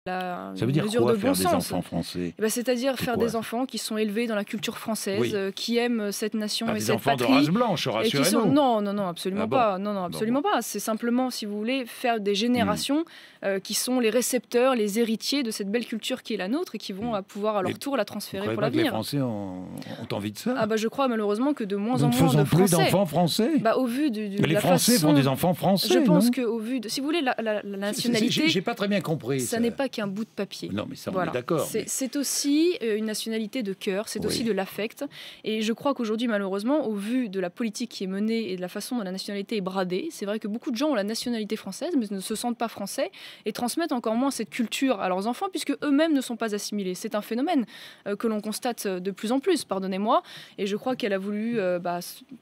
Ça veut une dire mesure quoi, de faire bon des sens. enfants français? Eh ben, c'est-à-dire C'est faire quoi, des ça? enfants qui sont élevés dans la culture française, Oui. qui aiment cette nation Pas et des cette enfants de patrie. race blanche, Et qui sont... rassurez-nous. Non, non, non, absolument Ah bon? pas. Non, non, absolument pas. C'est simplement, si vous voulez, faire des générations qui sont les récepteurs, les héritiers de cette belle culture qui est la nôtre et qui vont pouvoir à leur tour la Vous transférer croyez pour pas que les l'avenir. Français ont envie de ça? Ah bah je crois malheureusement que de moins Nous en ne moins faisons de plus Français. d'enfants français. Bah, au vu de Mais les la Français façon... font des enfants français, Je pense non? qu'au vu de... Si vous voulez, la nationalité... J'ai pas très bien compris. Ça n'est pas qu'un bout de papier. Non, mais ça, on Voilà. est d'accord. mais- C'est aussi une nationalité de cœur, c'est aussi de l'affect. Et je crois qu'aujourd'hui, malheureusement, au vu de la politique qui est menée et de la façon dont la nationalité est bradée, c'est vrai que beaucoup de gens ont la nationalité française, mais ne se sentent pas français et transmettent encore moins cette culture à leurs enfants, puisque eux-mêmes ne sont pas assimilés. C'est un phénomène que l'on constate de plus en plus, pardonnez-moi. Et je crois qu'elle a voulu,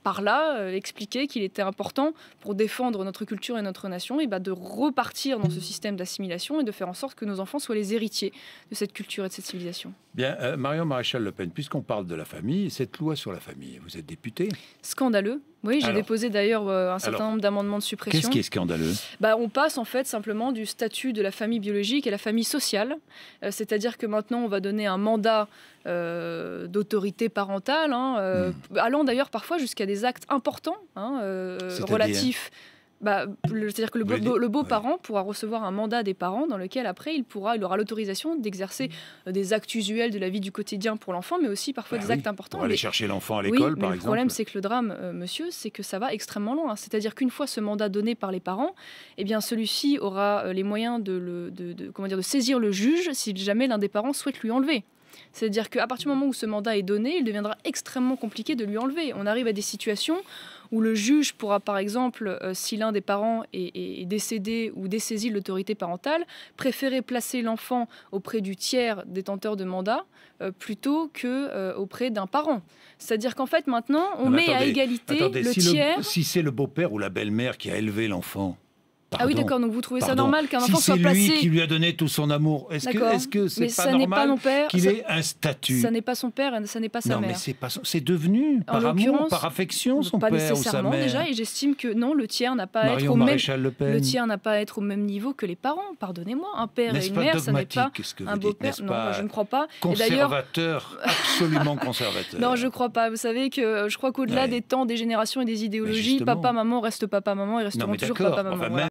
par là, expliquer qu'il était important, pour défendre notre culture et notre nation, et de repartir dans ce système d'assimilation et de faire en sorte que nos enfants soient les héritiers de cette culture et de cette civilisation. Bien, Marion Maréchal Le Pen, puisqu'on parle de la famille, cette loi sur la famille, vous êtes députée. Scandaleux. Oui, j'ai Alors, déposé d'ailleurs un certain nombre d'amendements de suppression. Qu'est-ce qui est scandaleux? On passe en fait simplement du statut de la famille biologique à la famille sociale. C'est-à-dire que maintenant, on va donner un mandat d'autorité parentale, allant d'ailleurs parfois jusqu'à des actes importants relatifs. C'est-à-dire que le beau-parent pourra recevoir un mandat des parents dans lequel après il aura l'autorisation d'exercer des actes usuels de la vie du quotidien pour l'enfant, mais aussi parfois des actes importants. Pour aller chercher l'enfant à l'école, par exemple. Le problème, c'est que le drame, monsieur, c'est que ça va extrêmement loin. C'est-à-dire qu'une fois ce mandat donné par les parents, eh bien celui-ci aura les moyens de saisir le juge si jamais l'un des parents souhaite lui enlever. C'est-à-dire qu'à partir du moment où ce mandat est donné, il deviendra extrêmement compliqué de lui enlever. On arrive à des situations où le juge pourra, par exemple, si l'un des parents est décédé ou dessaisi de l'autorité parentale, préférer placer l'enfant auprès du tiers détenteur de mandat plutôt qu'auprès d'un parent. C'est-à-dire qu'en fait, maintenant, on met à égalité le tiers... Si c'est le beau-père ou la belle-mère qui a élevé l'enfant... Pardon, ah oui, d'accord, donc vous trouvez ça normal qu'un enfant soit placé... Si c'est lui qui lui a donné tout son amour, est-ce que c'est pas normal qu'il ait un statut? Ça n'est pas son père et ça n'est pas sa mère. Non, mais c'est devenu, par amour, par affection, son père ou sa mère. Pas nécessairement déjà, et j'estime que non, le tiers n'a pas à être au même niveau que les parents. Pardonnez-moi, un père et une mère, ça n'est pas un beau-père. Non, je ne crois pas. Conservateur, absolument conservateur. Non, je crois pas. Vous savez que je crois qu'au-delà des temps, des générations et des idéologies, papa, maman reste papa, maman et resteront toujours papa, maman.